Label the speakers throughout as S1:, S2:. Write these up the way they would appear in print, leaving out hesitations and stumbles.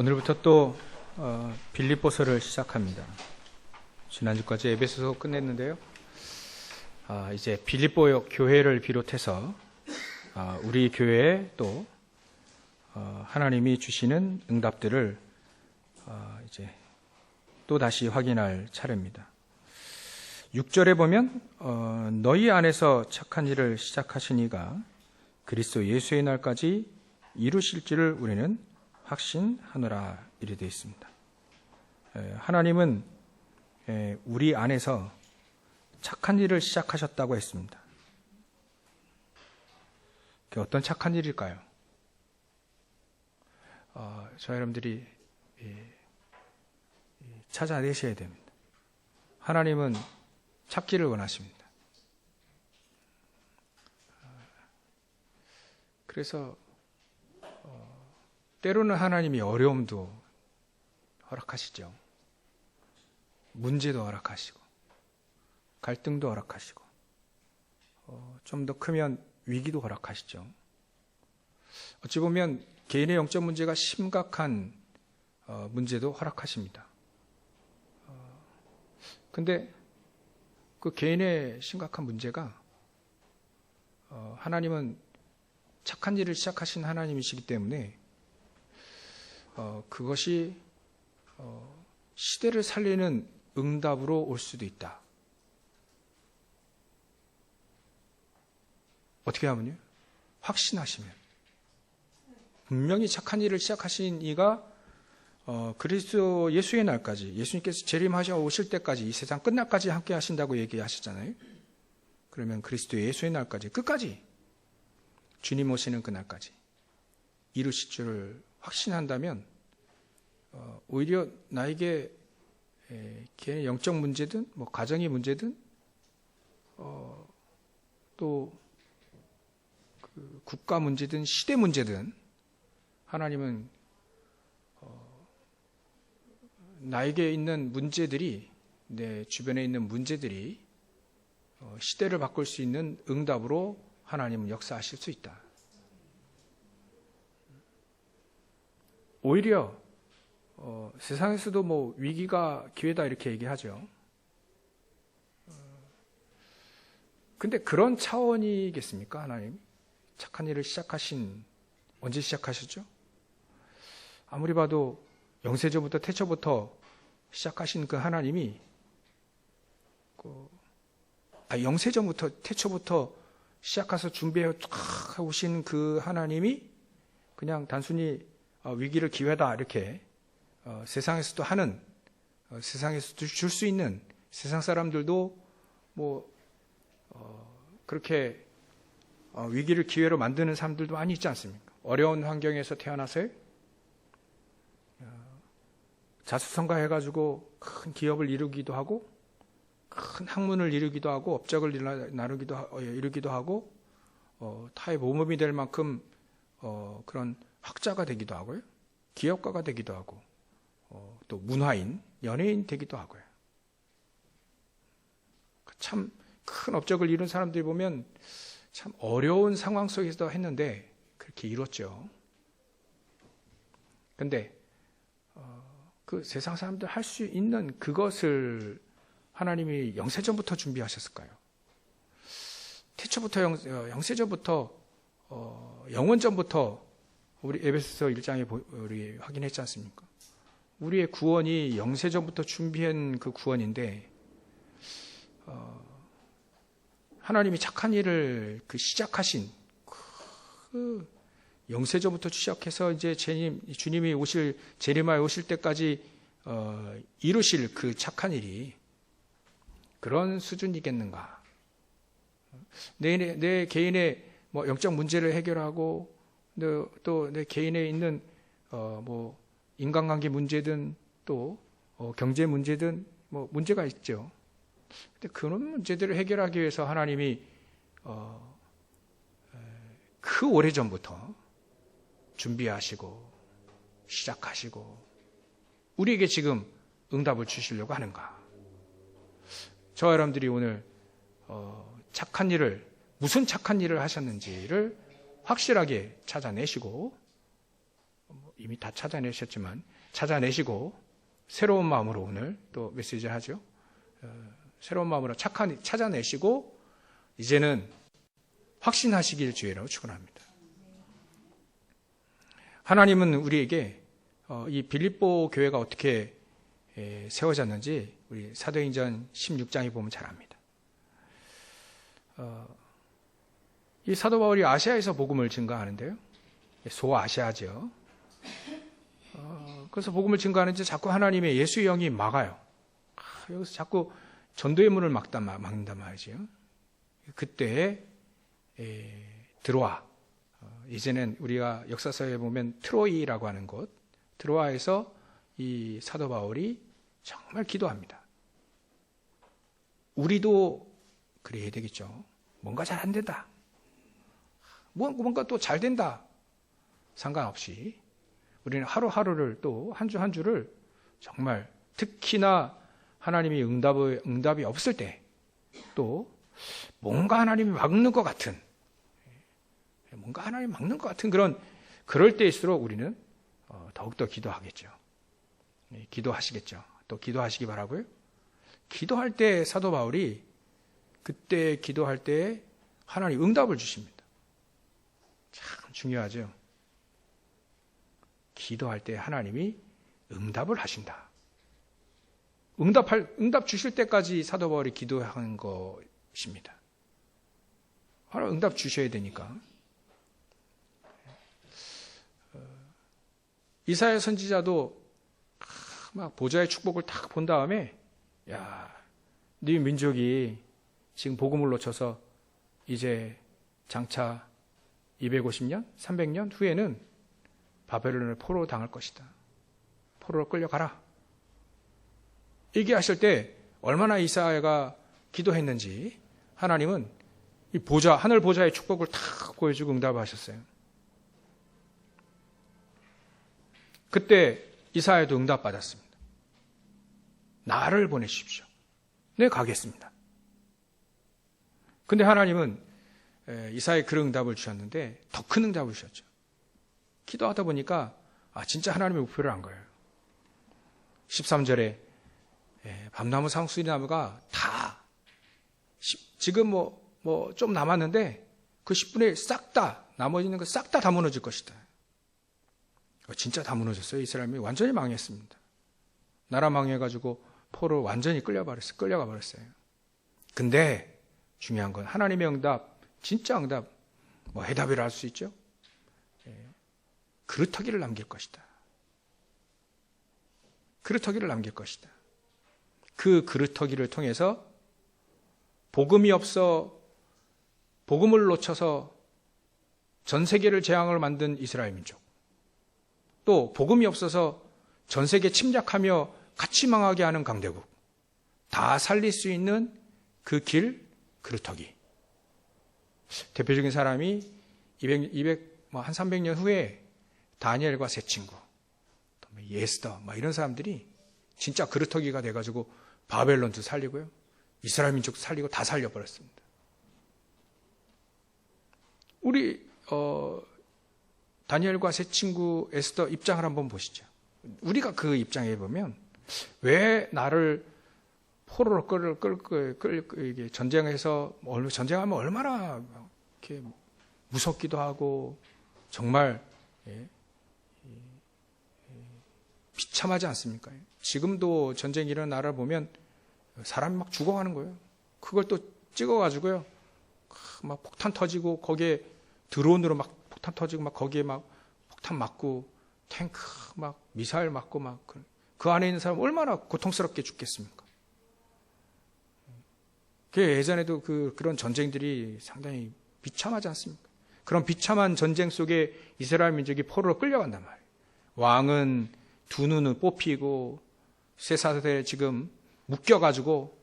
S1: 오늘부터 또 빌립보서를 시작합니다. 지난주까지 에베소서 끝냈는데요. 이제 빌립보 교회를 비롯해서 우리 교회에 또 하나님이 주시는 응답들을 이제 또 다시 확인할 차례입니다. 6절에 보면 너희 안에서 착한 일을 시작하신 이가 그리스도 예수의 날까지 이루실 줄을 우리는 확신하노라 이래 되어 있습니다. 하나님은 우리 안에서 착한 일을 시작하셨다고 했습니다. 어떤 착한 일일까요? 저와 여러분들이 찾아내셔야 됩니다. 하나님은 찾기를 원하십니다. 그래서 때로는 하나님이 어려움도 허락하시죠. 문제도 허락하시고 갈등도 허락하시고 좀 더 크면 위기도 허락하시죠. 어찌 보면 개인의 영적 문제가 심각한 문제도 허락하십니다. 근데 그 개인의 심각한 문제가 하나님은 착한 일을 시작하신 하나님이시기 때문에 그것이 시대를 살리는 응답으로 올 수도 있다. 어떻게 하면요? 확신하시면. 분명히 착한 일을 시작하신 이가 그리스도 예수의 날까지, 예수님께서 재림하셔 오실 때까지, 이 세상 끝날까지 함께 하신다고 얘기하셨잖아요. 그러면 그리스도 예수의 날까지, 끝까지, 주님 오시는 그날까지 이루실 줄을 확신한다면 오히려 나에게 개인의 영적 문제든 가정의 문제든 또 그 국가 문제든 시대 문제든 하나님은 나에게 있는 문제들이, 내 주변에 있는 문제들이 시대를 바꿀 수 있는 응답으로 하나님은 역사하실 수 있다. 오히려 세상에서도 위기가 기회다 이렇게 얘기하죠. 근데 그런 차원이겠습니까? 하나님 착한 일을 언제 시작하셨죠? 아무리 봐도 영세전부터 태초부터 시작하신 그 하나님이 영세전부터 태초부터 시작해서 준비해 쫙 오신 그 하나님이 그냥 단순히 위기를 기회다 이렇게 세상에서도 하는, 세상에서도 줄 수 있는, 세상 사람들도 그렇게 위기를 기회로 만드는 사람들도 많이 있지 않습니까? 어려운 환경에서 태어나서 자수성가해가지고 큰 기업을 이루기도 하고, 큰 학문을 이루기도 하고, 업적을 이루기도 하고, 타의 모범이 될 만큼 그런 학자가 되기도 하고요, 기업가가 되기도 하고, 또 문화인, 연예인 되기도 하고요. 참 큰 업적을 이룬 사람들 보면 참 어려운 상황 속에서 했는데 그렇게 이뤘죠. 근데 그 세상 사람들 할 수 있는 그것을 하나님이 영세전부터 준비하셨을까요? 태초부터 영세전부터 영원전부터 우리 에베소서 1장에 우리 확인했지 않습니까? 우리의 구원이 영세전부터 준비한 그 구원인데 하나님이 착한 일을 시작하신 그 영세전부터 시작해서 이제 주님이 재림하여 오실 때까지 이루실 그 착한 일이 그런 수준이겠는가? 내 개인의 영적 문제를 해결하고 또 내 개인에 있는 인간관계 문제든 또 경제 문제든 문제가 있죠. 근데 그런 문제들을 해결하기 위해서 하나님이 그 오래전부터 준비하시고 시작하시고 우리에게 지금 응답을 주시려고 하는가? 저와 여러분들이 오늘 무슨 착한 일을 하셨는지를 확실하게 찾아내시고 이미 다 찾아내셨지만 찾아내시고 새로운 마음으로 오늘 또 메시지를 하죠. 새로운 마음으로 찾아내시고 이제는 확신하시길 주의라고 축원합니다. 하나님은 우리에게 이 빌립보 교회가 어떻게 세워졌는지 우리 사도행전 16장에 보면 잘 압니다. 이 사도 바울이 아시아에서 복음을 증거하는데요. 소아시아죠. 그래서 복음을 증거하는데 자꾸 하나님의 예수의 영이 막아요. 여기서 자꾸 전도의 문을 막는단 말이죠. 그때 드로아, 이제는 우리가 역사서에 보면 트로이라고 하는 곳, 드로아에서 이 사도 바울이 정말 기도합니다. 우리도 그래야 되겠죠. 뭔가 잘 안 된다. 뭔가 또 잘 된다. 상관없이 우리는 하루하루를 또 한 주 한 주를 정말 특히나 하나님이 응답이 없을 때 또 뭔가 하나님이 막는 것 같은 그럴 때일수록 우리는 더욱더 기도하겠죠. 기도하시겠죠. 또 기도하시기 바라고요. 기도할 때 사도 바울이 그때 기도할 때 하나님 응답을 주십니다. 참 중요하죠. 기도할 때 하나님이 응답을 하신다. 응답 주실 때까지 사도 바울이 기도한 것입니다. 하나님 응답 주셔야 되니까. 이사야 선지자도 막 보좌의 축복을 딱 본 다음에 야, 네 민족이 지금 복음을 놓쳐서 이제 장차 250년, 300년 후에는 바벨론을 포로 당할 것이다. 포로로 끌려가라. 얘기하실 때 얼마나 이사야가 기도했는지 하나님은 이 하늘 보좌의 축복을 탁 보여주고 응답하셨어요. 그때 이사야도 응답받았습니다. 나를 보내십시오. 네, 가겠습니다. 근데 하나님은 이사야에 그런 응답을 주셨는데 더 큰 응답을 주셨죠. 기도하다 보니까 진짜 하나님의 목표를 안 거예요. 13절에 밤나무 상수리나무가 다 지금 뭐 좀 남았는데 그 10분의 싹 다 나머지 있는 거 싹 다 무너질 것이다. 진짜 다 무너졌어요. 이스라엘이 완전히 망했습니다. 나라 망해가지고 포로 완전히 끌려가 버렸어요. 근데 중요한 건 하나님의 응답, 진짜 응답, 해답이라 할 수 있죠. 그루터기를 남길 것이다. 그루터기를 남길 것이다. 그 그루터기를 통해서 복음이 없어 복음을 놓쳐서 전 세계를 재앙을 만든 이스라엘 민족, 또 복음이 없어서 전 세계 침략하며 같이 망하게 하는 강대국, 다 살릴 수 있는 그 길, 그루터기. 대표적인 사람이 300년 후에 다니엘과 세 친구, 예스더, 이런 사람들이 진짜 그루터기가 돼가지고 바벨론도 살리고요, 이스라엘 민족도 살리고 다 살려버렸습니다. 우리 다니엘과 세 친구 에스더 입장을 한번 보시죠. 우리가 그 입장에 보면 왜 나를 포로로 전쟁해서 전쟁하면 얼마나 이렇게 무섭기도 하고 정말 비참하지 않습니까? 지금도 전쟁이 일어나는 나라를 보면 사람이 막 죽어가는 거예요. 그걸 또 찍어가지고요, 막 폭탄 터지고 거기에 드론으로 막 폭탄 터지고 막 거기에 막 폭탄 맞고 탱크 막 미사일 맞고 막 그 안에 있는 사람 얼마나 고통스럽게 죽겠습니까? 예전에도 그런 전쟁들이 상당히 비참하지 않습니까? 그런 비참한 전쟁 속에 이스라엘 민족이 포로로 끌려간단 말이에요. 왕은 두 눈을 뽑히고 쇠사슬에 지금 묶여가지고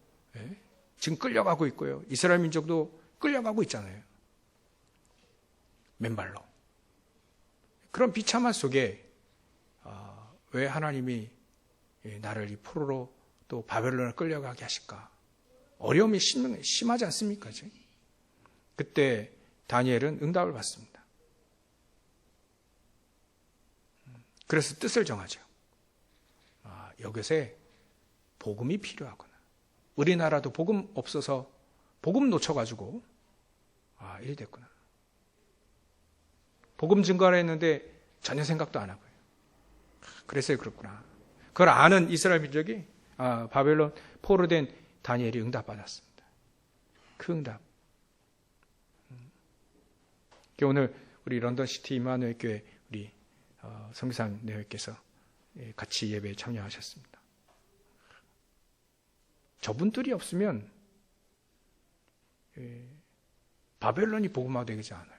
S1: 지금 끌려가고 있고요. 이스라엘 민족도 끌려가고 있잖아요. 맨발로. 그런 비참한 속에 왜 하나님이 나를 이 포로로 또 바벨론을 끌려가게 하실까? 어려움이 심하지 않습니까? 그때 다니엘은 응답을 받습니다. 그래서 뜻을 정하죠. 이것에 복음이 필요하구나. 우리나라도 복음 없어서 복음 놓쳐가지고 이리 됐구나. 복음 증거를 했는데 전혀 생각도 안 하고요. 그래서 그렇구나. 그걸 아는 이스라엘 민족이 바벨론 포로된 다니엘이 응답받았습니다. 그 응답. 오늘 우리 런던시티 임마누엘 교회 우리 성교사님 내외께서 같이 예배에 참여하셨습니다. 저분들이 없으면 바벨론이 복음화되지 않아요.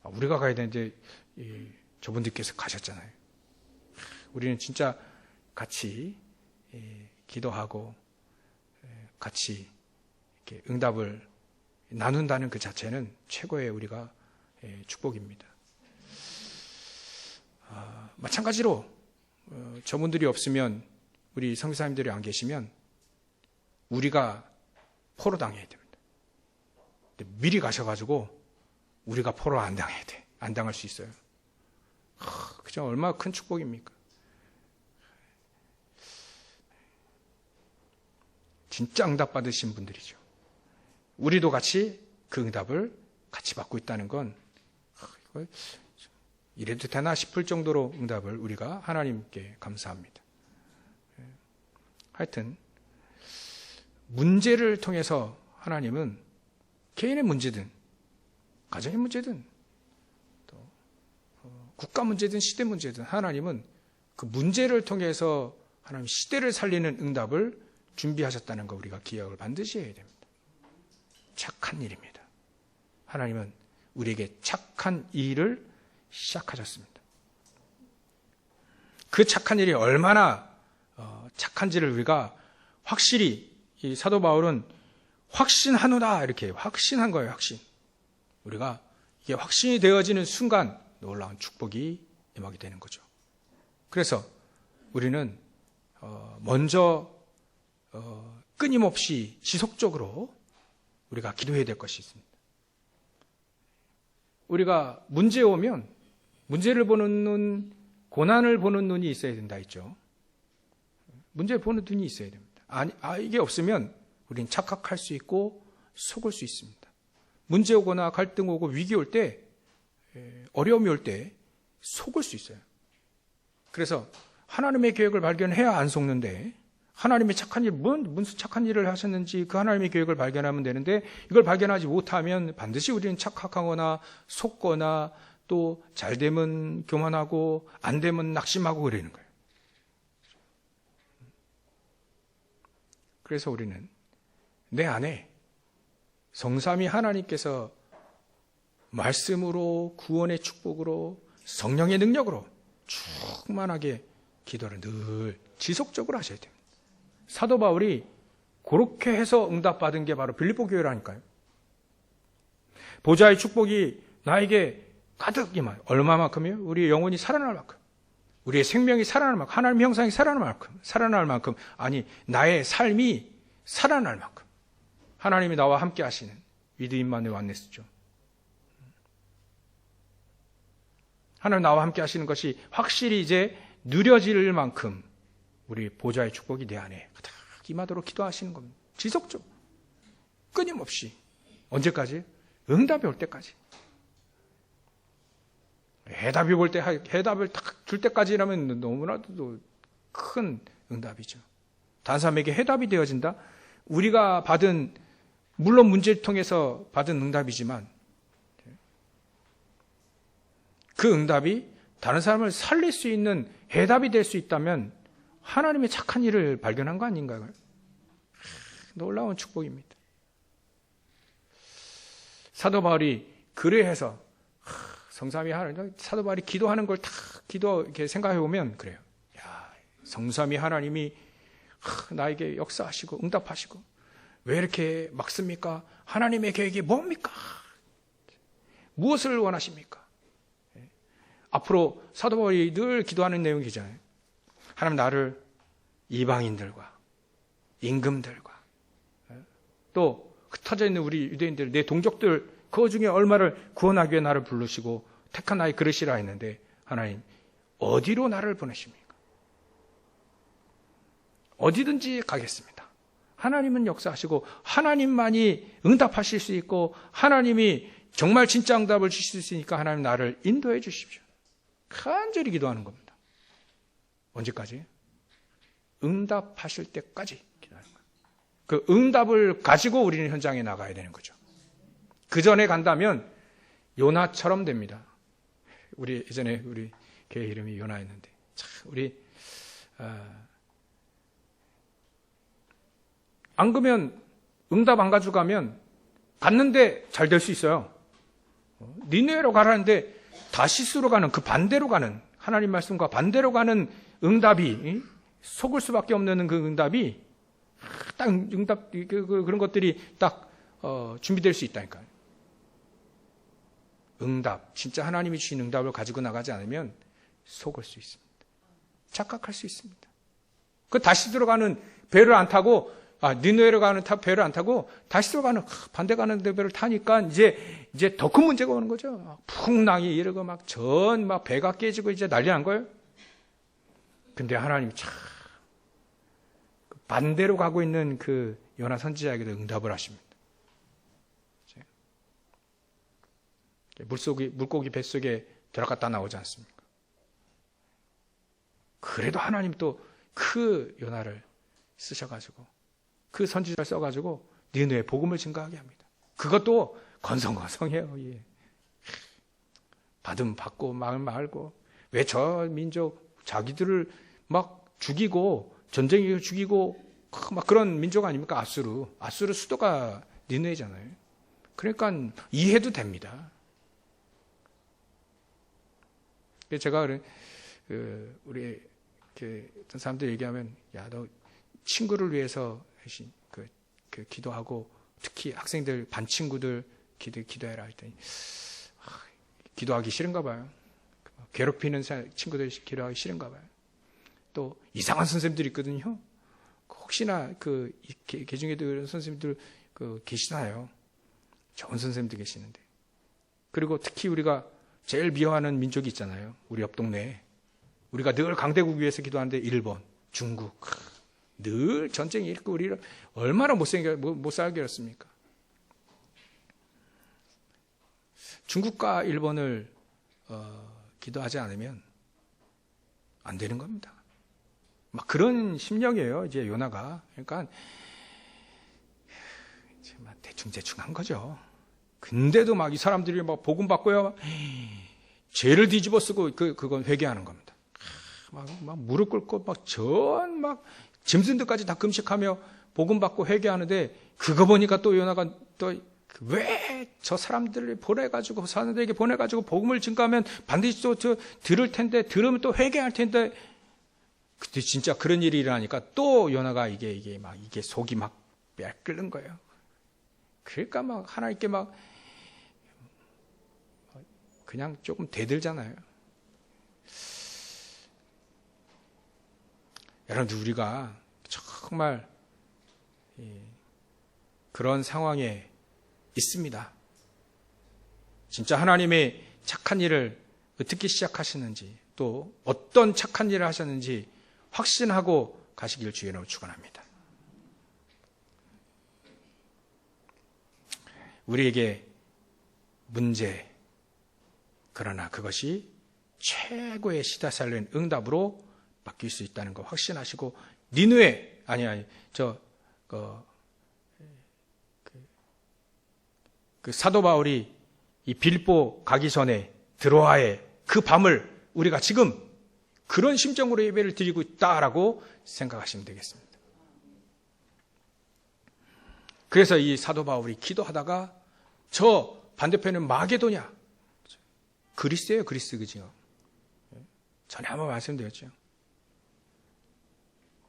S1: 우리가 가야 되는데 저분들께서 가셨잖아요. 우리는 진짜 같이 기도하고 같이 이렇게 응답을 나눈다는 그 자체는 최고의 우리가 축복입니다. 마찬가지로 저분들이 없으면, 우리 선교사님들이 안 계시면 우리가 포로 당해야 됩니다. 미리 가셔가지고 우리가 포로 안 당해야 돼. 안 당할 수 있어요. 그죠? 얼마나 큰 축복입니까? 진짜 응답 받으신 분들이죠. 우리도 같이 그 응답을 같이 받고 있다는 건 이래도 되나 싶을 정도로 응답을 우리가 하나님께 감사합니다. 하여튼 문제를 통해서 하나님은 개인의 문제든 가정의 문제든 또 국가 문제든 시대 문제든 하나님은 그 문제를 통해서 하나님 시대를 살리는 응답을 준비하셨다는 거 우리가 기억을 반드시 해야 됩니다. 착한 일입니다. 하나님은 우리에게 착한 일을 시작하셨습니다. 그 착한 일이 얼마나 착한지를 우리가 확실히, 이 사도 바울은 확신하노라 이렇게 확신한 거예요. 확신. 우리가 이게 확신이 되어지는 순간 놀라운 축복이 임하게 되는 거죠. 그래서 우리는 먼저 끊임없이 지속적으로 우리가 기도해야 될 것이 있습니다. 우리가 문제 오면 문제를 보는 눈, 고난을 보는 눈이 있어야 된다 했죠. 문제를 보는 눈이 있어야 됩니다. 이게 없으면 우리는 착각할 수 있고 속을 수 있습니다. 문제 오거나 갈등 오고 위기 올 때, 어려움이 올 때 속을 수 있어요. 그래서 하나님의 계획을 발견해야 안 속는데, 하나님의 착한 일, 무슨 착한 일을 하셨는지 그 하나님의 계획을 발견하면 되는데, 이걸 발견하지 못하면 반드시 우리는 착각하거나 속거나 또 잘 되면 교만하고 안 되면 낙심하고 그러는 거예요. 그래서 우리는 내 안에 성삼위 하나님께서 말씀으로, 구원의 축복으로, 성령의 능력으로 충만하게 기도를 늘 지속적으로 하셔야 됩니다. 사도 바울이 그렇게 해서 응답받은 게 바로 빌립보 교회라니까요. 보좌의 축복이 나에게 가득 임하여, 얼마만큼이요? 우리의 영혼이 살아날 만큼, 우리의 생명이 살아날 만큼, 하나님의 형상이 살아날 만큼, 아니 나의 삶이 살아날 만큼 하나님이 나와 함께 하시는 위드인만의 완네스죠. 하나님 나와 함께 하시는 것이 확실히 이제 누려질 만큼 우리 보좌의 축복이 내 안에 가득 임하도록 기도하시는 겁니다. 지속적으로, 끊임없이. 언제까지? 응답이 올 때까지. 해답이 올 때, 해답을 딱 줄 때까지라면 너무나도 큰 응답이죠. 다른 사람에게 해답이 되어진다? 우리가 받은, 물론 문제를 통해서 받은 응답이지만 그 응답이 다른 사람을 살릴 수 있는 해답이 될 수 있다면 하나님의 착한 일을 발견한 거 아닌가요? 놀라운 축복입니다. 사도 바울이 그래해서 성삼위 하나님, 사도 바울이 기도하는 걸 다 이렇게 생각해 보면 그래요. 야, 성삼위 하나님이 나에게 역사하시고 응답하시고 왜 이렇게 막습니까? 하나님의 계획이 뭡니까? 무엇을 원하십니까? 앞으로 사도 바울이 늘 기도하는 내용이잖아요. 하나님 나를 이방인들과 임금들과 또 흩어져 있는 우리 유대인들, 내 동족들 그 중에 얼마를 구원하기 위해 나를 부르시고 택한 나의 그릇이라 했는데 하나님 어디로 나를 보내십니까? 어디든지 가겠습니다. 하나님은 역사하시고 하나님만이 응답하실 수 있고 하나님이 정말 진짜 응답을 주실 수 있으니까 하나님 나를 인도해 주십시오. 간절히 기도하는 겁니다. 언제까지? 응답하실 때까지 기도하는 거예요. 그 응답을 가지고 우리는 현장에 나가야 되는 거죠. 그 전에 간다면 요나처럼 됩니다. 우리 예전에 우리 교회 이름이 요나였는데 참 우리 안 그러면 응답 안 가져가면 갔는데 잘 될 수 있어요. 니느웨로 가라는데 다시스로 가는 그 반대로 가는 하나님 말씀과 반대로 가는 응답이 속을 수밖에 없는 그 응답이 딱 응답 그런 것들이 딱 준비될 수 있다니까요. 응답 진짜 하나님이 주신 응답을 가지고 나가지 않으면 속을 수 있습니다. 착각할 수 있습니다. 그 다시 들어가는 배를 안 타고 니느웨로 가는 배를 안 타고 다시 들어가는 반대 가는 배를 타니까 이제 더 큰 문제가 오는 거죠. 풍랑이 이러고 막 배가 깨지고 이제 난리 난 거예요. 근데 하나님이 참 반대로 가고 있는 그 요나 선지자에게도 응답을 하십니다. 물고기 뱃속에 들어갔다 나오지 않습니까? 그래도 하나님 또 그 요나를 쓰셔가지고 그 선지자를 써가지고 니느웨 복음을 증거하게 합니다. 그것도 건성건성해요. 예. 받으면 받고 말면 말고 왜 저 민족 자기들을 막 죽이고 전쟁에 죽이고 막 그런 민족 아닙니까? 아수르 수도가 니느웨잖아요. 그러니까 이해도 됩니다. 제가 우리 어떤 사람들 얘기하면 야 너 친구를 위해서 그 기도하고 특히 학생들 반 친구들 기도해라 했더니 기도하기 싫은가 봐요. 괴롭히는 친구들 기도하기 싫은가 봐요. 또 이상한 선생님들이 있거든요. 혹시나 그 개중에도 그런 선생님들 계시나요? 좋은 선생님들 계시는데. 그리고 특히 우리가 제일 미워하는 민족이 있잖아요. 우리 옆 동네에. 우리가 늘 강대국 위해서 기도하는데 일본, 중국. 늘 전쟁이 있고 우리를 얼마나 못 살게 했습니까? 중국과 일본을 기도하지 않으면 안 되는 겁니다. 막 그런 심령이에요. 이제 요나가. 그러니까 대충 한 거죠. 근데도 막 이 사람들이 막 복음 받고요. 죄를 뒤집어 쓰고 그건 회개하는 겁니다. 막 무릎 꿇고 막 짐승들까지 다 금식하며 복음 받고 회개하는데 그거 보니까 또 요나가 또 왜 저 사람들을 보내가지고 사람들에게 보내가지고 복음을 증거하면 반드시 또 들을 텐데 들으면 또 회개할 텐데 그때 진짜 그런 일이 일어나니까 또 요나가 이게 속이 막 끓는 거예요. 그러니까 막 하나님께 막 그냥 조금 대들잖아요. 여러분들 우리가 정말 그런 상황에 있습니다. 진짜 하나님의 착한 일을 어떻게 시작하시는지 또 어떤 착한 일을 하셨는지 확신하고 가시길 주의로 축원합니다. 우리에게 문제 그러나 그것이 최고의 시다살린 응답으로 바뀔 수 있다는 거 확신하시고 니느웨 그 사도 바울이 이 빌보 가기 전에 드로아의 그 밤을 우리가 지금 그런 심정으로 예배를 드리고 있다라고 생각하시면 되겠습니다. 그래서 이 사도 바울이 기도하다가 저 반대편은 마게도냐 그리스예요. 그리스 그 지역. 전에 한번 말씀드렸죠.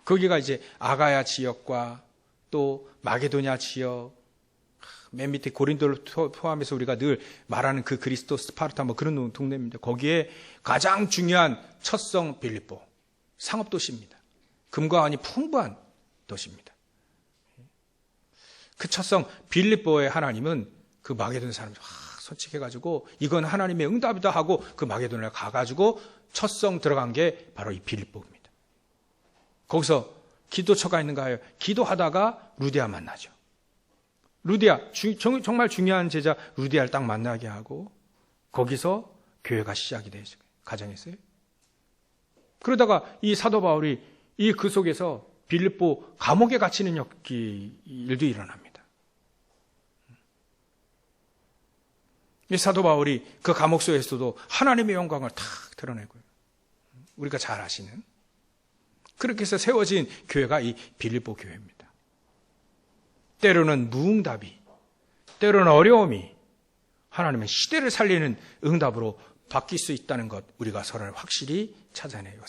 S1: 거기가 이제 아가야 지역과 또 마게도냐 지역 맨 밑에 고린도를 포함해서 우리가 늘 말하는 그 그리스도 스파르타 뭐 그런 동네입니다. 거기에 가장 중요한 첫 성 빌립보 상업도시입니다. 금과 은이 풍부한 도시입니다. 그 첫 성 빌립보의 하나님은 그 마게도냐 사람들 선칙해가지고 이건 하나님의 응답이다 하고 그 마게도냐에 가가지고 첫성 들어간 게 바로 이 빌립보입니다. 거기서 기도처가 있는가 하여 기도하다가 루디아 만나죠. 루디아, 정말 중요한 제자 루디아를 딱 만나게 하고 거기서 교회가 시작이 되죠. 가정에서요. 그러다가 이 사도 바울이 그 속에서 빌립보 감옥에 갇히는 일도 일어납니다. 이 사도 바울이 그 감옥 속에서도 하나님의 영광을 탁 드러내고요. 우리가 잘 아시는 그렇게 해서 세워진 교회가 이 빌립보 교회입니다. 때로는 무응답이, 때로는 어려움이 하나님의 시대를 살리는 응답으로 바뀔 수 있다는 것, 우리가 서로를 확실히 찾아내요.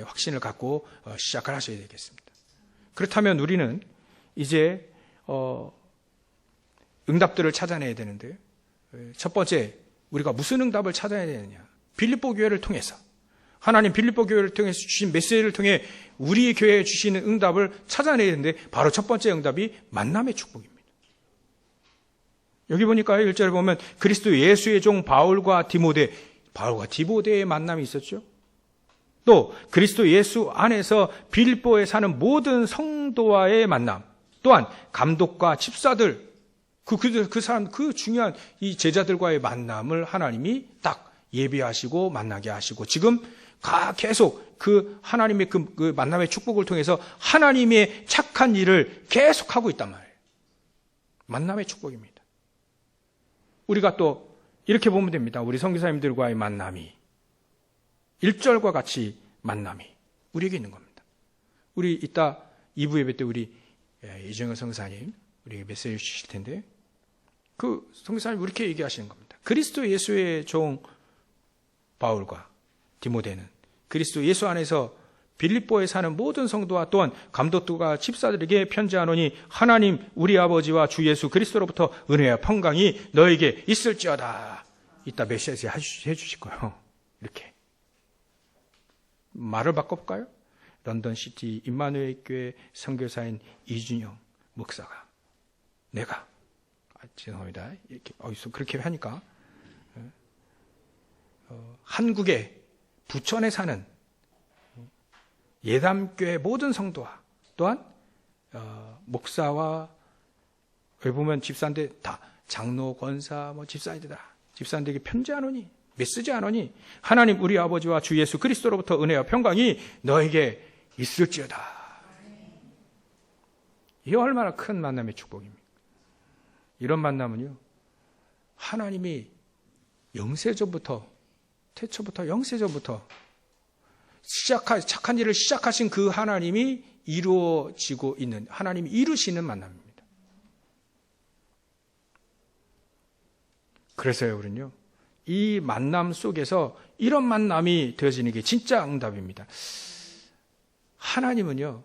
S1: 확신을 갖고 시작을 하셔야 되겠습니다. 그렇다면 우리는 이제 응답들을 찾아내야 되는데, 첫 번째 우리가 무슨 응답을 찾아야 되느냐? 빌립보 교회를 통해서, 하나님 빌립보 교회를 통해서 주신 메시지를 통해 우리 교회에 주시는 응답을 찾아내야 되는데, 바로 첫 번째 응답이 만남의 축복입니다. 여기 보니까 1절에 보면 그리스도 예수의 종 바울과 디모데의 만남이 있었죠. 또 그리스도 예수 안에서 빌립보에 사는 모든 성도와의 만남, 또한 감독과 집사들, 그 사람, 그 중요한 이 제자들과의 만남을 하나님이 딱 예비하시고 만나게 하시고, 지금 계속 그 하나님의 그 만남의 축복을 통해서 하나님의 착한 일을 계속하고 있단 말이에요. 만남의 축복입니다. 우리가 또 이렇게 보면 됩니다. 우리 선교사님들과의 만남이 1절과 같이 만남이 우리에게 있는 겁니다. 우리 이따 2부 예배 때 우리 이정현 선교사님 우리에게 메시지 주실 텐데, 그 선교사님 이렇게 얘기하시는 겁니다. 그리스도 예수의 종 바울과 디모데는 그리스도 예수 안에서 빌립보에 사는 모든 성도와 또한 감독들과 집사들에게 편지하노니 하나님 우리 아버지와 주 예수 그리스도로부터 은혜와 평강이 너에게 있을지어다. 이따 메시지 해주실 거예요. 이렇게 말을 바꿔볼까요? 런던시티 임마누엘 교회 선교사인 이준영 목사가, 내가 죄송합니다. 이렇게 그렇게 하니까 한국의 부천에 사는 예담교회 모든 성도와 또한 목사와, 여기 보면 집사인데 다 장로, 권사, 집사인들에게 편지하노니, 메시지하노니 하나님 우리 아버지와 주 예수 그리스도로부터 은혜와 평강이 너에게 있을지어다. 이게 얼마나 큰 만남의 축복입니까? 이런 만남은요, 하나님이 태초부터 영세전부터 착한 일을 시작하신 그 하나님이 이루어지고 있는, 하나님이 이루시는 만남입니다. 그래서요, 우리는요, 이 만남 속에서 이런 만남이 되어지는 게 진짜 응답입니다. 하나님은요,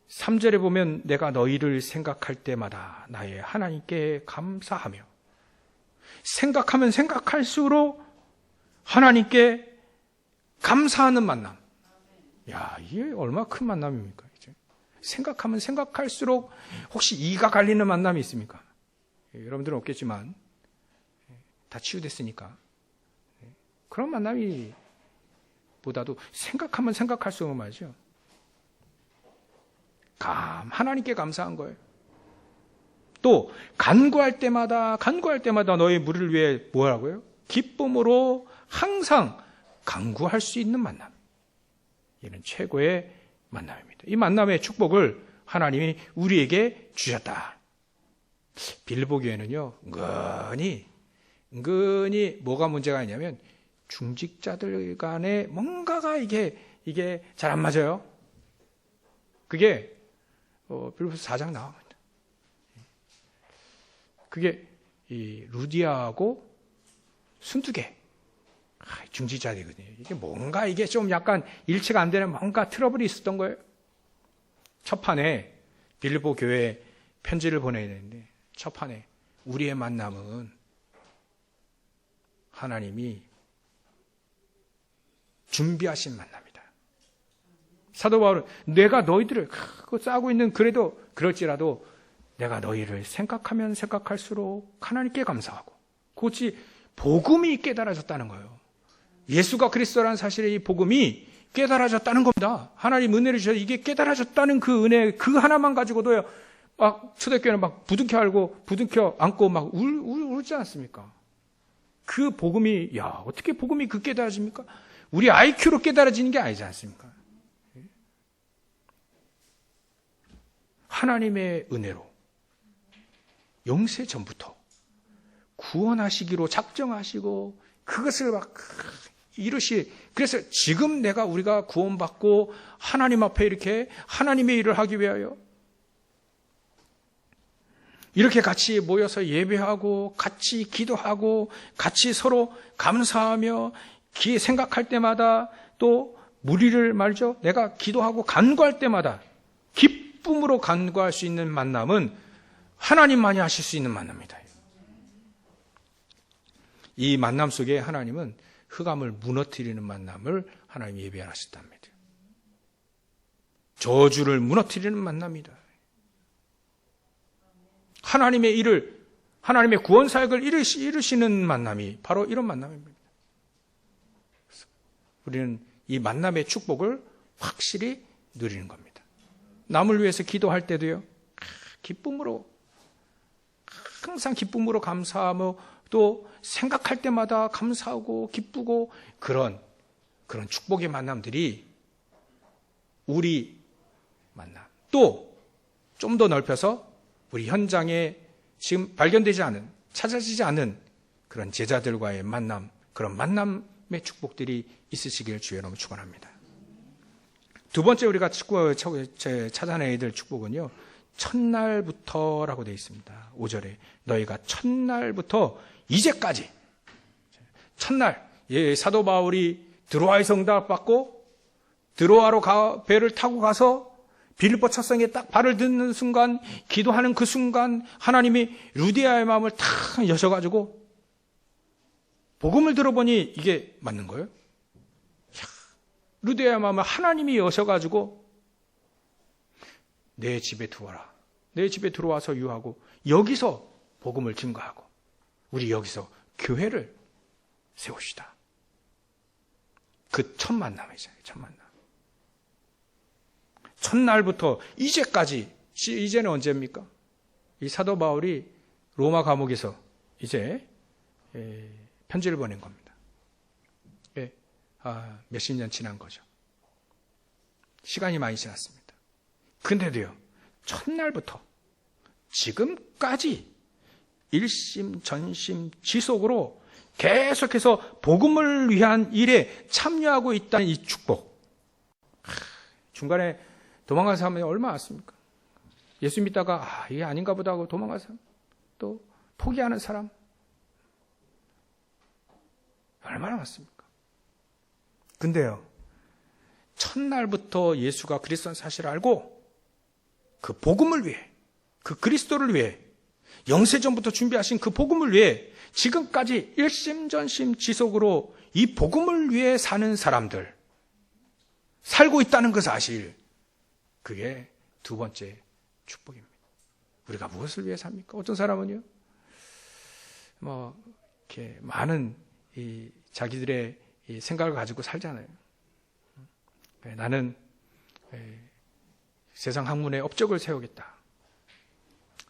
S1: 3절에 보면 내가 너희를 생각할 때마다 나의 하나님께 감사하며, 생각하면 생각할수록 하나님께 감사하는 만남. 야, 이게 얼마나 큰 만남입니까? 이제 생각하면 생각할수록, 혹시 이가 갈리는 만남이 있습니까? 여러분들은 없겠지만 다 치유됐으니까 그런 만남이 보다도 생각하면 생각할수록 말이죠, 하나님께 감사한 거예요. 또 간구할 때마다 너의 무리를 위해 뭐라고요? 기쁨으로 항상 간구할 수 있는 만남. 이는 최고의 만남입니다. 이 만남의 축복을 하나님이 우리에게 주셨다. 빌립보 교회는요, 은근히 뭐가 문제가 있냐면 중직자들 간에 뭔가가 이게 잘 안 맞아요. 그게 빌립보서 4장 나옵니다. 그게 이 루디아하고 순두개 중지자들이거든요. 이게 뭔가 이게 좀 약간 일치가 안 되는 뭔가 트러블이 있었던 거예요. 첫 판에 빌립보 교회에 편지를 보내야 되는데, 첫 판에 우리의 만남은 하나님이 준비하신 만남이다. 사도 바울은 내가 너희들을 싸고 있는, 그래도 그럴지라도 내가 너희를 생각하면 생각할수록 하나님께 감사하고, 그것이 복음이 깨달아졌다는 거예요. 예수가 그리스도라는 사실의 이 복음이 깨달아졌다는 겁니다. 하나님 은혜를 주셔서 이게 깨달아졌다는 그 은혜, 그 하나만 가지고도요, 막 초대교회는 막 부둥켜 안고 막 울지 않습니까? 그 복음이, 야, 어떻게 복음이 그 깨달아집니까? 우리 IQ로 깨달아지는 게 아니지 않습니까? 하나님의 은혜로 영세 전부터 구원하시기로 작정하시고 그것을 막 그래서 지금 우리가 구원받고 하나님 앞에 이렇게 하나님의 일을 하기 위하여 이렇게 같이 모여서 예배하고 같이 기도하고 같이 서로 감사하며 생각할 때마다 또 무리를 말죠. 내가 기도하고 간구할 때마다 기쁨으로 간구할 수 있는 만남은 하나님만이 하실 수 있는 만남입니다. 이 만남 속에 하나님은 흑암을 무너뜨리는 만남을 하나님이 예배하셨답니다. 저주를 무너뜨리는 만남이다. 하나님의 일을, 하나님의 구원 사역을 이루시는 만남이 바로 이런 만남입니다. 우리는 이 만남의 축복을 확실히 누리는 겁니다. 남을 위해서 기도할 때도요, 기쁨으로, 항상 기쁨으로 감사하며 또 생각할 때마다 감사하고 기쁘고 그런 축복의 만남들이 우리 만남, 또 좀 더 넓혀서 우리 현장에 지금 발견되지 않은, 찾아지지 않은 그런 제자들과의 만남, 그런 만남의 축복들이 있으시길 주의 이름으로 축원합니다. 두 번째 우리가 찾아내야 될 축복은요, 첫날부터라고 되어 있습니다. 5절에 너희가 첫날부터 이제까지, 첫날, 사도 바울이 드로아의 성답 받고 드로아로 배를 타고 가서 빌립보 첫 성에 딱 발을 딛는 순간, 기도하는 그 순간 하나님이 루디아의 마음을 탁 여셔가지고 복음을 들어보니 이게 맞는 거예요. 루디아의 마음을 하나님이 여셔가지고 내 집에 들어와라. 내 집에 들어와서 유하고 여기서 복음을 증거하고 우리 여기서 교회를 세웁시다. 그 첫 만남이잖아요. 첫 만남. 첫날부터 이제까지, 이제는 언제입니까? 이 사도 바울이 로마 감옥에서 이제 편지를 보낸 겁니다. 몇십 년 지난 거죠. 시간이 많이 지났습니다. 근데도요, 첫날부터 지금까지 일심 전심 지속으로 계속해서 복음을 위한 일에 참여하고 있다는 이 축복. 중간에 도망간 사람이 얼마나 많습니까? 예수 믿다가 이게 아닌가 보다 하고 도망간 사람, 또 포기하는 사람 얼마나 많습니까? 근데요, 첫날부터 예수가 그리스도는 사실을 알고 그 복음을 위해, 그 그리스도를 위해, 영세전부터 준비하신 그 복음을 위해 지금까지 일심전심 지속으로 이 복음을 위해 사는 사람들, 살고 있다는 그 사실, 그게 두 번째 축복입니다. 우리가 무엇을 위해 삽니까? 어떤 사람은요, 이렇게 많은 자기들의 생각을 가지고 살잖아요. 나는 세상 학문에 업적을 세우겠다.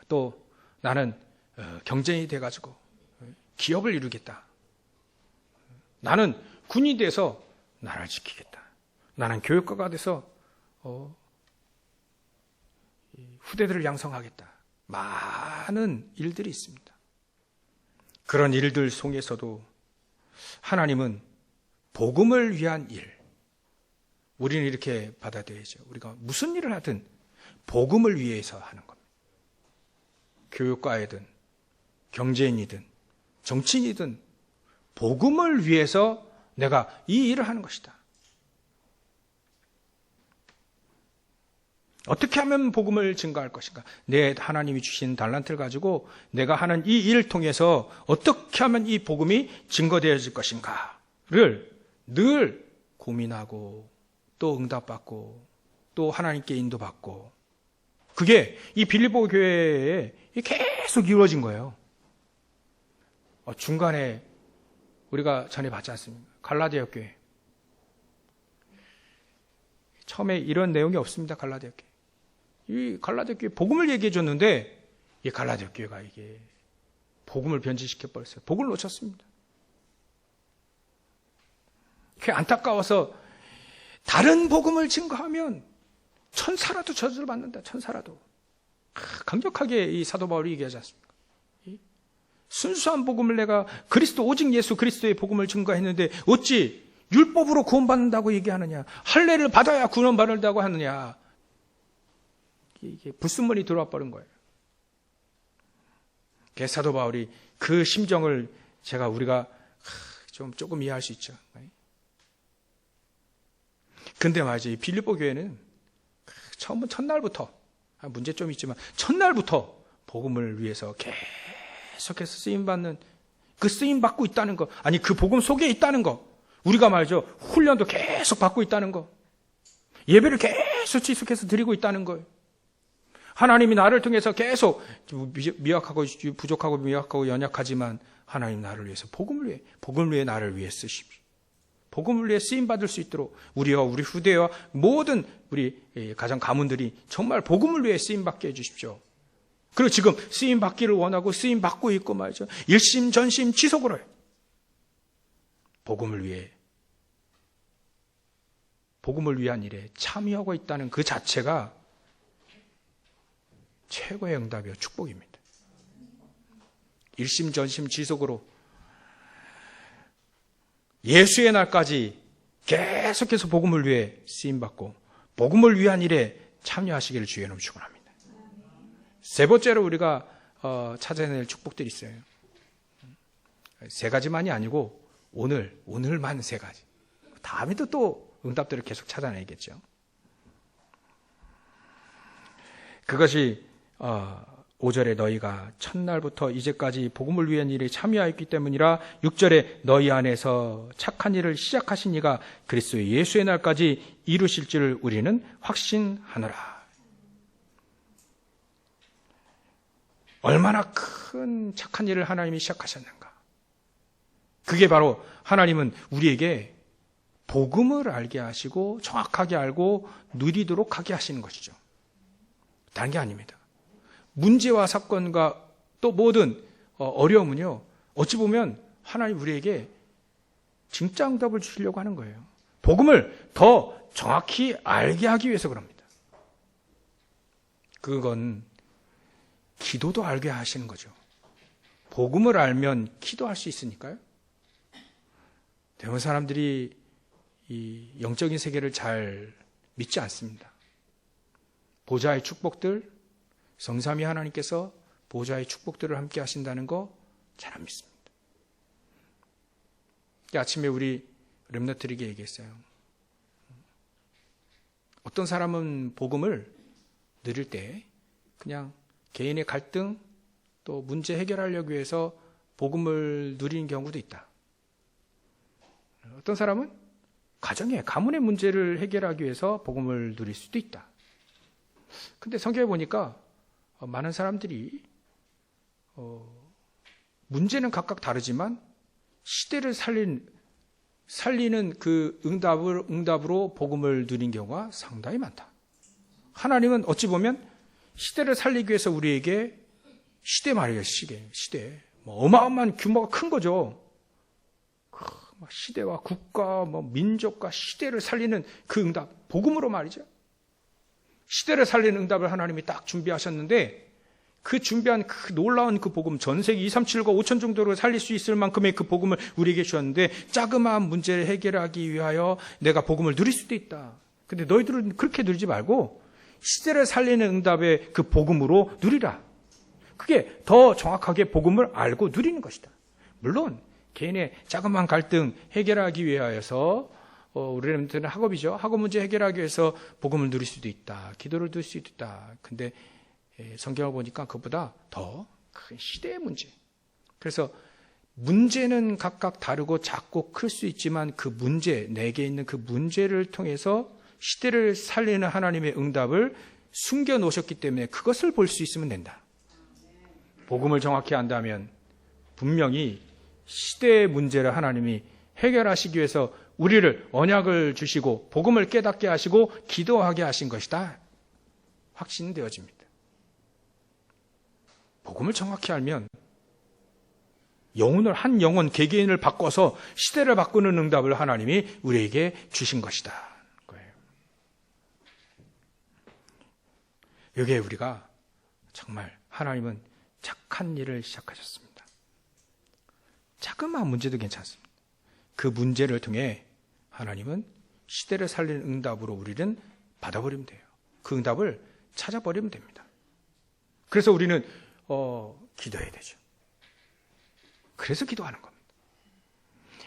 S1: 또 나는 경쟁이 돼가지고 기업을 이루겠다. 나는 군인이 돼서 나라를 지키겠다. 나는 교육가가 돼서 후대들을 양성하겠다. 많은 일들이 있습니다. 그런 일들 속에서도 하나님은 복음을 위한 일, 우리는 이렇게 받아들여야죠. 우리가 무슨 일을 하든 복음을 위해서 하는 겁니다. 교육가이든 경제인이든 정치인이든 복음을 위해서 내가 이 일을 하는 것이다. 어떻게 하면 복음을 증거할 것인가? 내 하나님이 주신 달란트를 가지고 내가 하는 이 일을 통해서 어떻게 하면 이 복음이 증거되어질 것인가를 늘 고민하고 또 응답받고 또 하나님께 인도받고 그게 이 빌립보 교회에 계속 이루어진 거예요. 중간에 우리가 전에 봤지 않습니까? 갈라디아 교회. 처음에 이런 내용이 없습니다. 갈라디아 교회. 이 갈라디아 교회 복음을 얘기해 줬는데 이 갈라디아 교회가 이게 복음을 변질시켜 버렸어요. 복을 놓쳤습니다. 그게 안타까워서 다른 복음을 증거하면 천사라도 저주를 받는다. 천사라도. 강력하게 이 사도 바울이 얘기하지 않습니까? 순수한 복음을 내가 그리스도 오직 예수 그리스도의 복음을 증거했는데 어찌 율법으로 구원받는다고 얘기하느냐? 할례를 받아야 구원받는다고 하느냐? 이게 불순물이 들어와 버린 거예요. 사도 바울이 그 심정을 우리가 조금 이해할 수 있죠. 근데 말이죠. 이 빌립보 교회는 첫날부터, 문제점이 있지만, 첫날부터 복음을 위해서 계속해서 쓰임받는, 그 쓰임받고 있다는 거, 아니, 그 복음 속에 있다는 거, 우리가 말이죠. 훈련도 계속 받고 있다는 거, 예배를 계속 지속해서 드리고 있다는 거예요. 하나님이 나를 통해서 계속 미약하고 부족하고 미약하고 연약하지만 하나님 나를 위해서 복음을 위해 나를 위해 쓰십시오. 복음을 위해 쓰임받을 수 있도록 우리와 우리 후대와 모든 우리 가정 가문들이 정말 복음을 위해 쓰임받게 해주십시오. 그리고 지금 쓰임받기를 원하고 쓰임받고 있고 말이죠. 일심전심 지속으로 복음을 위한 일에 참여하고 있다는 그 자체가 최고의 응답이요 축복입니다. 일심전심 지속으로 예수의 날까지 계속해서 복음을 위해 쓰임받고 복음을 위한 일에 참여하시기를 주의 이름으로 축원합니다. 세 번째로 우리가 찾아낼 축복들이 있어요. 세 가지만이 아니고 오늘만 세 가지. 다음에도 또 응답들을 계속 찾아내겠죠. 그것이 5절에 너희가 첫날부터 이제까지 복음을 위한 일에 참여하였기 때문이라 6절에 너희 안에서 착한 일을 시작하신 이가 그리스도 예수의 날까지 이루실 줄 우리는 확신하노라. 얼마나 큰 착한 일을 하나님이 시작하셨는가. 그게 바로 하나님은 우리에게 복음을 알게 하시고 정확하게 알고 누리도록 하게 하시는 것이죠. 다른 게 아닙니다. 문제와 사건과 또 모든 어려움은요, 어찌 보면 하나님 우리에게 진짜 응답을 주시려고 하는 거예요. 복음을 더 정확히 알게 하기 위해서 그럽니다. 그건 기도도 알게 하시는 거죠. 복음을 알면 기도할 수 있으니까요. 대부분 사람들이 이 영적인 세계를 잘 믿지 않습니다. 보좌의 축복들, 성삼위 하나님께서 보좌의 축복들을 함께 하신다는 거 잘 안 믿습니다. 아침에 우리 렘너트에게 얘기했어요. 어떤 사람은 복음을 누릴 때 그냥 개인의 갈등 또 문제 해결하려고 해서 복음을 누리는 경우도 있다. 어떤 사람은 가문의 문제를 해결하기 위해서 복음을 누릴 수도 있다. 근데 성경에 보니까 많은 사람들이 문제는 각각 다르지만 시대를 살리는 그 응답으로 복음을 누린 경우가 상당히 많다. 하나님은 어찌 보면 시대를 살리기 위해서 우리에게 시대 말이에요. 시대. 어마어마한 규모가 큰 거죠. 시대와 국가, 민족과 시대를 살리는 그 응답, 복음으로 말이죠. 시대를 살리는 응답을 하나님이 딱 준비하셨는데 그 준비한 그 놀라운 그 복음, 전 세계 2, 3, 7과 5천 정도로 살릴 수 있을 만큼의 그 복음을 우리에게 주셨는데 자그마한 문제를 해결하기 위하여 내가 복음을 누릴 수도 있다. 근데 너희들은 그렇게 누리지 말고 시대를 살리는 응답의 그 복음으로 누리라. 그게 더 정확하게 복음을 알고 누리는 것이다. 물론 개인의 자그마한 갈등 해결하기 위하여서 우리는 학업이죠. 학업 문제 해결하기 위해서 복음을 누릴 수도 있다. 기도를 드릴 수도 있다. 근데 성경을 보니까 그것보다 더 큰 시대의 문제. 그래서 문제는 각각 다르고 작고 클 수 있지만 그 문제, 내게 있는 그 문제를 통해서 시대를 살리는 하나님의 응답을 숨겨 놓으셨기 때문에 그것을 볼 수 있으면 된다. 복음을 정확히 안다면 분명히 시대의 문제를 하나님이 해결하시기 위해서 우리를 언약을 주시고 복음을 깨닫게 하시고 기도하게 하신 것이다. 확신되어집니다. 복음을 정확히 알면 영혼을 한 영혼 개개인을 바꿔서 시대를 바꾸는 응답을 하나님이 우리에게 주신 것이다. 거예요. 여기에 우리가 정말 하나님은 착한 일을 시작하셨습니다. 자그마한 문제도 괜찮습니다. 그 문제를 통해 하나님은 시대를 살리는 응답으로 우리는 받아버리면 돼요. 그 응답을 찾아버리면 됩니다. 그래서 우리는 기도해야 되죠. 그래서 기도하는 겁니다.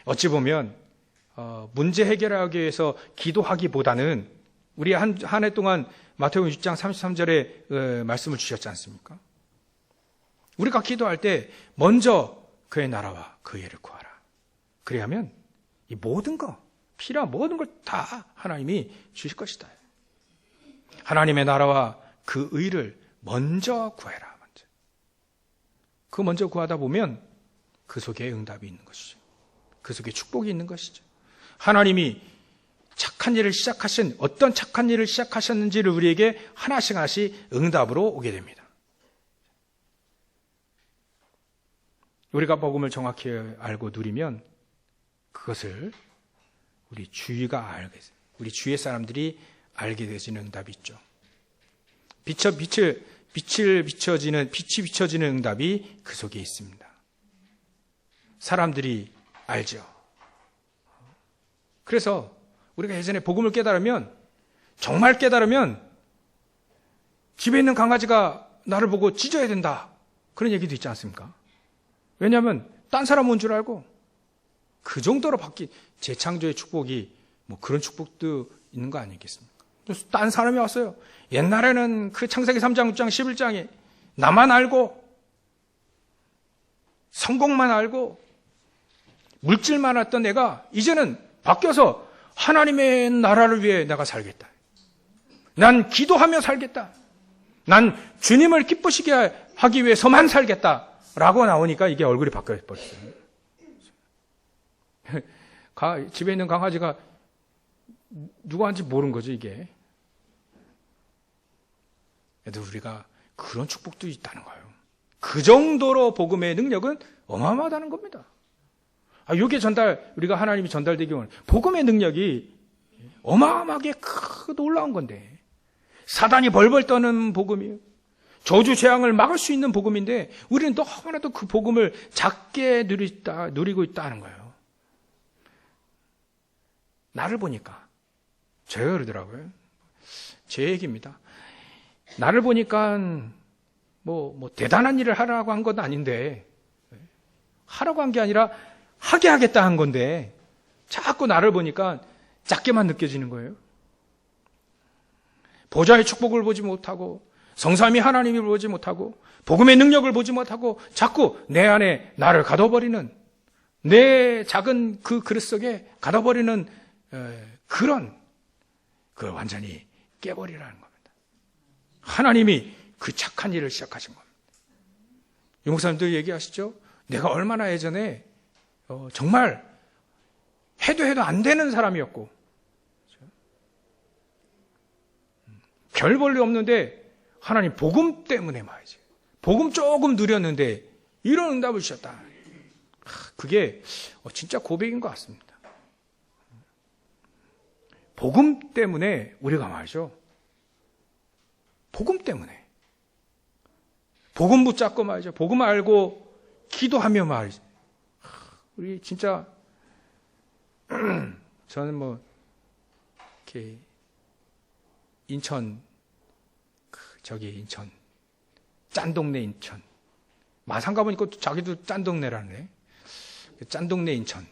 S1: 어찌 보면 문제 해결하기 위해서 기도하기보다는 우리 한 해 동안 마태복음 6장 33절에 말씀을 주셨지 않습니까? 우리가 기도할 때 먼저 그의 나라와 그의 의를 구하라. 그래야면 이 모든 거, 필요한 모든 걸 다 하나님이 주실 것이다. 하나님의 나라와 그 의를 먼저 구해라. 그 먼저 구하다 보면 그 속에 응답이 있는 것이죠. 그 속에 축복이 있는 것이죠. 하나님이 착한 일을 시작하신 어떤 착한 일을 시작하셨는지를 우리에게 하나씩 하나씩 응답으로 오게 됩니다. 우리가 복음을 정확히 알고 누리면 그것을 우리 주위가 알게 돼요. 우리 주위의 사람들이 알게 되지는 응답이 있죠. 빛이 비춰지는 응답이 그 속에 있습니다. 사람들이 알죠. 그래서 우리가 예전에 복음을 깨달으면, 정말 깨달으면 집에 있는 강아지가 나를 보고 짖어야 된다. 그런 얘기도 있지 않습니까? 왜냐하면 딴 사람 온 줄 알고 그 정도로 바뀐 재창조의 축복이 뭐 그런 축복도 있는 거 아니겠습니까? 딴 사람이 왔어요. 옛날에는 그 창세기 3장, 6장, 11장에 나만 알고 성공만 알고 물질만 알던 내가 이제는 바뀌어서 하나님의 나라를 위해 내가 살겠다. 난 기도하며 살겠다. 난 주님을 기쁘시게 하기 위해서만 살겠다. 라고 나오니까 이게 얼굴이 바뀌어버렸어요. 집에 있는 강아지가 누구한지 모르는 거죠, 이게. 그래도 우리가 그런 축복도 있다는 거예요. 그 정도로 복음의 능력은 어마어마하다는 겁니다. 이게 우리가 하나님이 전달되기 원하는 복음의 능력이 어마어마하게 크고 놀라운 건데, 사단이 벌벌 떠는 복음이에요. 저주 재앙을 막을 수 있는 복음인데 우리는 너무나도 그 복음을 작게 누리고 있다는 거예요. 나를 보니까 제가 그러더라고요. 제 얘기입니다. 나를 보니까 뭐 대단한 일을 하라고 한 건 아닌데, 하라고 한 게 아니라 하게 하겠다 한 건데 자꾸 나를 보니까 작게만 느껴지는 거예요. 보좌의 축복을 보지 못하고 성삼위 하나님을 보지 못하고 복음의 능력을 보지 못하고 자꾸 내 안에 나를 가둬버리는, 내 작은 그 그릇 속에 가둬버리는 그걸 완전히 깨버리라는 겁니다. 하나님이 그 착한 일을 시작하신 겁니다. 용사님들 얘기하시죠? 내가 얼마나 예전에 정말 해도 안 되는 사람이었고 별 볼 일 없는데 하나님 복음 때문에 말이지. 복음 조금 누렸는데 이런 응답을 주셨다. 그게 진짜 고백인 것 같습니다. 복음 때문에 우리가 말이죠. 복음 때문에. 복음 붙잡고 말이죠. 복음 알고 기도하며 말이죠. 우리 진짜 저는 이렇게 인천 짠 동네 인천 마산 가보니까 자기도 짠 동네라네. 짠 동네 인천.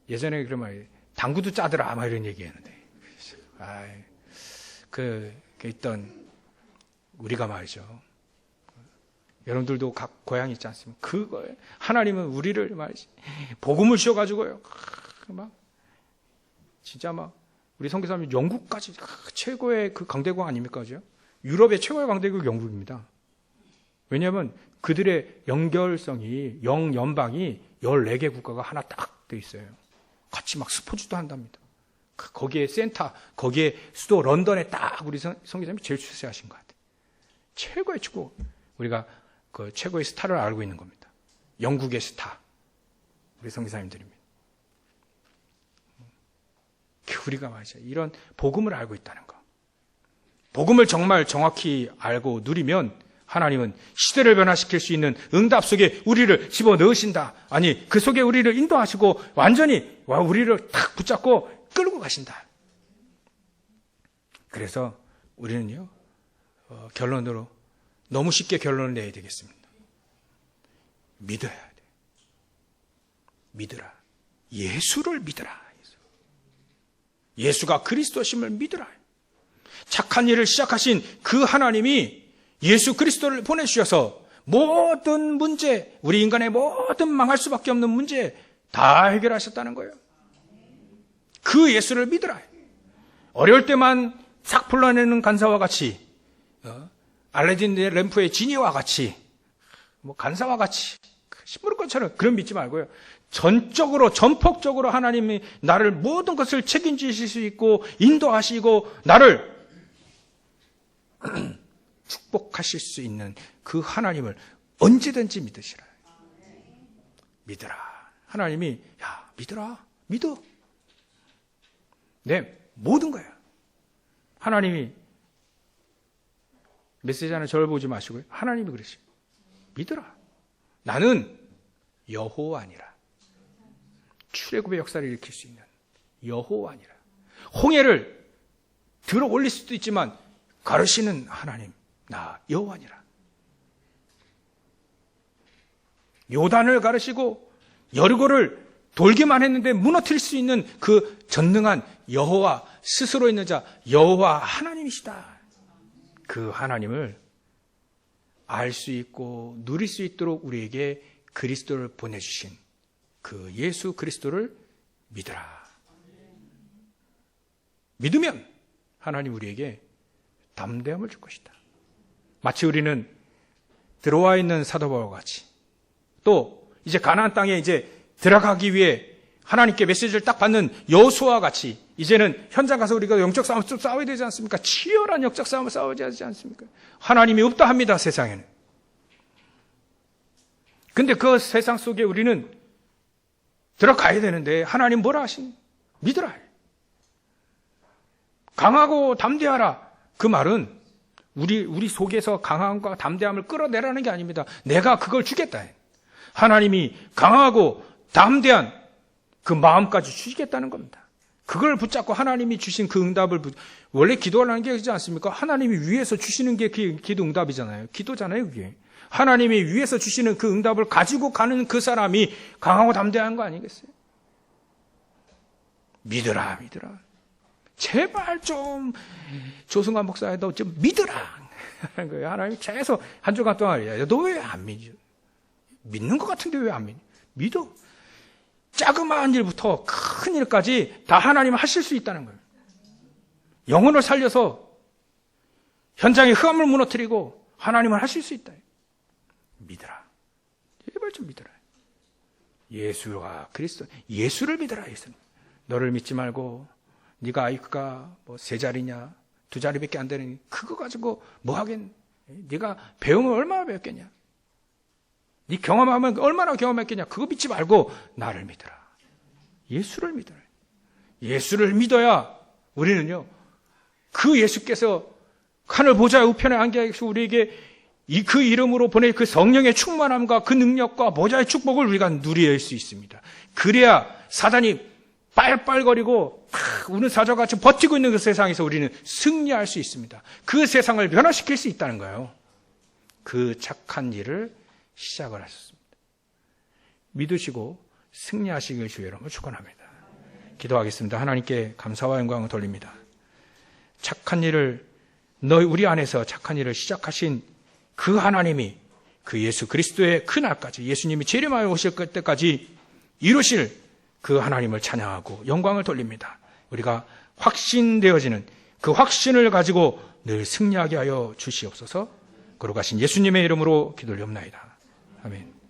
S1: 예전에 그러면 당구도 짜더라 막 이런 얘기했는데, 그 있던 우리가 말이죠. 여러분들도 각 고향이 있지 않습니까? 그거에 하나님은 우리를 말이지 복음을 주셔가지고요. 진짜 우리 선교사님 영국까지 최고의 그 강대국 아닙니까? 그죠? 유럽의 최고의 강대국이 영국입니다. 왜냐하면 그들의 연결성이 영연방이 14개 국가가 하나 딱 돼 있어요. 같이 막 스포츠도 한답니다. 거기에 센터, 거기에 수도 런던에 딱 우리 선교사님이 제일 출세하신 것 같아요. 최고의 축구, 우리가 그 최고의 스타를 알고 있는 겁니다. 영국의 스타, 우리 선교사님들입니다. 우리가 맞아요. 이런 복음을 알고 있다는 거. 복음을 정말 정확히 알고 누리면 하나님은 시대를 변화시킬 수 있는 응답 속에 우리를 집어넣으신다. 아니, 그 속에 우리를 인도하시고 완전히 우리를 탁 붙잡고 끌고 가신다. 그래서 우리는요, 결론으로 너무 쉽게 결론을 내야 되겠습니다. 믿어야 돼. 믿으라. 예수를 믿으라. 예수가 그리스도심을 믿으라. 착한 일을 시작하신 그 하나님이 예수 그리스도를 보내주셔서 모든 문제, 우리 인간의 모든 망할 수밖에 없는 문제 다 해결하셨다는 거예요. 그 예수를 믿으라. 어려울 때만 싹 풀어내는 간사와 같이, 알라딘 램프의 지니와 같이, 간사와 같이, 시무룩 것처럼 그런 믿지 말고요. 전적으로, 전폭적으로 하나님이 나를 모든 것을 책임지실 수 있고, 인도하시고, 나를 축복하실 수 있는 그 하나님을 언제든지 믿으시라. 믿으라. 하나님이, 야, 믿으라. 믿어. 내 모든 거야. 하나님이 메시지 하나 저를 보지 마시고요. 하나님이 그러시오. 믿으라. 나는 여호와니라. 출애굽의 역사를 일으킬 수 있는 여호와니라. 홍해를 들어 올릴 수도 있지만 가르시는 하나님, 나 여호와니라. 요단을 가르시고 여리고를 돌기만 했는데 무너뜨릴 수 있는 그 전능한 여호와, 스스로 있는 자 여호와 하나님이시다. 그 하나님을 알 수 있고 누릴 수 있도록 우리에게 그리스도를 보내주신 그 예수 그리스도를 믿으라. 믿으면 하나님 우리에게 담대함을 줄 것이다. 마치 우리는 들어와 있는 사도 바울과 같이, 또 이제 가나안 땅에 이제 들어가기 위해 하나님께 메시지를 딱 받는 여호수아와 같이 이제는 현장 가서 우리가 영적 싸움을 좀 싸워야 되지 않습니까? 치열한 영적 싸움을 싸워야 되지 않습니까? 하나님이 없다 합니다, 세상에는. 근데 그 세상 속에 우리는 들어가야 되는데 하나님 뭐라 하시니? 믿으라. 강하고 담대하라. 그 말은 우리 속에서 강함과 담대함을 끌어내라는 게 아닙니다. 내가 그걸 주겠다. 하나님이 강하고 담대한 그 마음까지 주시겠다는 겁니다. 그걸 붙잡고 하나님이 주신 그 응답을, 원래 기도하라는 게 그렇지 않습니까? 하나님이 위에서 주시는 게 기도 응답이잖아요. 기도잖아요, 그게. 하나님이 위에서 주시는 그 응답을 가지고 가는 그 사람이 강하고 담대한 거 아니겠어요? 믿으라, 믿으라. 제발 좀 조승관 목사도 좀 믿으라. 하나님이 계속 한 주간 동안, 야, 너 왜 안 믿지? 믿는 것 같은데 왜 안 믿니? 믿어. 자그마한 일부터 큰 일까지 다 하나님 하실 수 있다는 거예요. 영혼을 살려서 현장의 흑암을 무너뜨리고 하나님을 하실 수 있다. 믿으라. 제발 좀 믿으라. 예수가 그리스도, 예수를 믿으라. 예수는. 너를 믿지 말고 네가 아이크가 뭐 3자리냐 2자리밖에 안 되는 그거 가지고 뭐 하겠니? 네가 배우면 얼마나 배웠겠냐? 네 경험하면 얼마나 경험했겠냐? 그거 믿지 말고 나를 믿으라. 예수를 믿으라. 예수를 믿어야 우리는요, 그 예수께서 하늘 보좌 우편에 앉아 계시고 우리에게 그 이름으로 보낼 그 성령의 충만함과 그 능력과 보좌의 축복을 우리가 누릴 수 있습니다. 그래야 사단이 빨빨거리고 우는 사자같이 버티고 있는 그 세상에서 우리는 승리할 수 있습니다. 그 세상을 변화시킬 수 있다는 거예요. 그 착한 일을 시작을 하셨습니다. 믿으시고 승리하시길 주의 이름으로 축원합니다. 기도하겠습니다. 하나님께 감사와 영광을 돌립니다. 착한 일을, 우리 안에서 착한 일을 시작하신 그 하나님이 그 예수 그리스도의 그 날까지, 예수님이 재림하여 오실 때까지 이루실 그 하나님을 찬양하고 영광을 돌립니다. 우리가 확신되어지는 그 확신을 가지고 늘 승리하게 하여 주시옵소서. 거룩하신 예수님의 이름으로 기도를 옵나이다. 아멘.